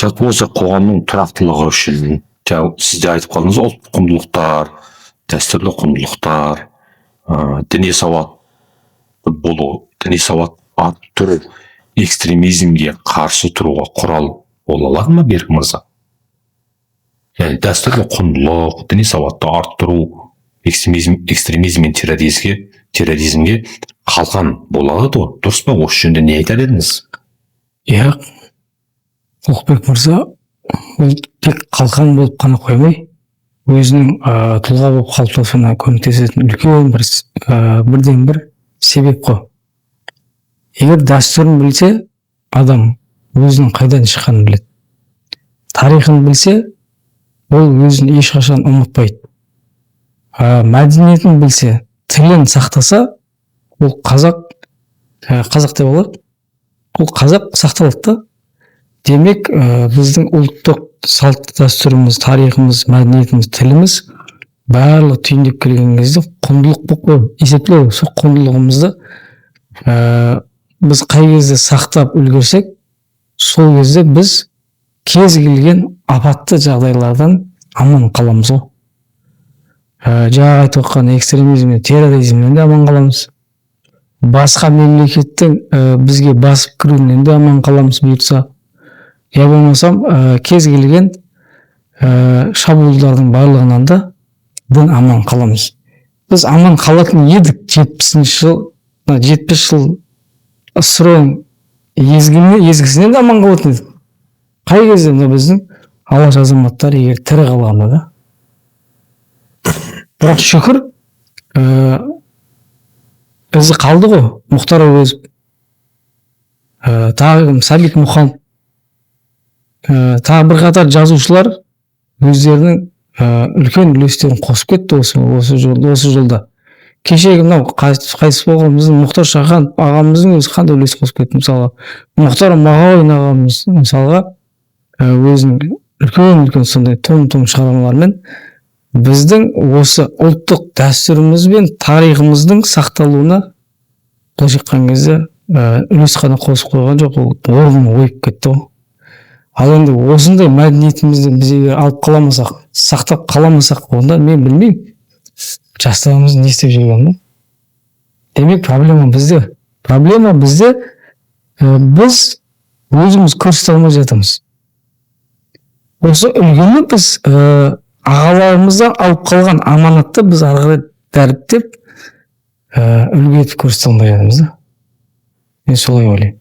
жалпы осы қоғамның тұрақтылығы үшін сіз де айтып қалдыңыз, ұлттық құндылықтар, дәстүрлі құндылықтар, діни сауат болу, діни сауат арттыру экстремизмге қарсы тұруға құрал бола алады ма, Берік мырза? Яғни дәстүрлі құндылық, діни сауатты арттыру экстремизм мен терроризмге қалқан бола алады ғой. Дұрыс па? Осы жөнінде не айтар едіңіз? Иә, Ұлықбек мырза, ол тек қалқан болып қана қоймай, өзінің тұлға болып қалыптасуына көмектесетін үлкен бірден бір себеп қой. Егер дәстүрін білсе, адам өзінің қайдан шыққанын біледі. Тарихын білсе, ол өзін ешқашан ұмытпайды. Мәдениетін білсе, тілін сақтаса, ол қазақ деп болады. Ол қазақ сақталады. Демек, біздің ұлттық салт дәстүріміз, тарихымыз, мәдениетіміз, тіліміз барлығы түйіндеп келген кезде құндылық болып есептеледі. Сол құндылығымызды біз қай кезде сақтап үлгерсек, сол кезде біз кез келген апатты жағдайлардан аман қаламыз ғой. Жаңа айтып отқан экстремизм мен терроризмнен де аман қаламыз. Басқа мемлекеттің бізге басып кіруінен де аман қаламыз бұйыртса. Я болмасам, кез келген шабуылдардың барлығынан да дін аман қаламыз. Біз аман қалатын едік 70 жыл СРО-ның езгісінен де аман қалатын едік. Қай кезде біздің алаш азаматтар егер тірі қалғанда да. Бірақ шүкір, ізі қалды ғой. Мұхтар Әуезов, тағы Сәбит Мұқан, тағы бірқатар жазушылар өздерінің үлкен үлестерін қосып кетті осы жолда. Кешегі мынау қайтыс болған біздің Мұхтар Шахан ағамыздың өзі қандай үлес қосып кетті. Мысалға, Мұхтар Мағауин ағамыз мысалға өзінің үлкен сондай том шығармалармен біздің осы ұлттық дәстүріміз бен тарихымыздың сақталуына былайша айтқан кезде үлес қана қосып қойған жоқ, ол орнын ойып кетті ғой. Ал енді осындай мәдениетімізді біз егер алып қаламасақ, сақтап қаламасақ, онда мен білмеймін, жастарымыз не істеп жүргенін. Демек, проблема бізде. Біз өзіміз көрсете алмай жатырмыз. Осы үлгіні біз ағаларымыздан алып қалған аманатты біз ары қарай дәріптеп үлгі етіп көрсете алмай жатырмыз. Мен солай ойлаймын.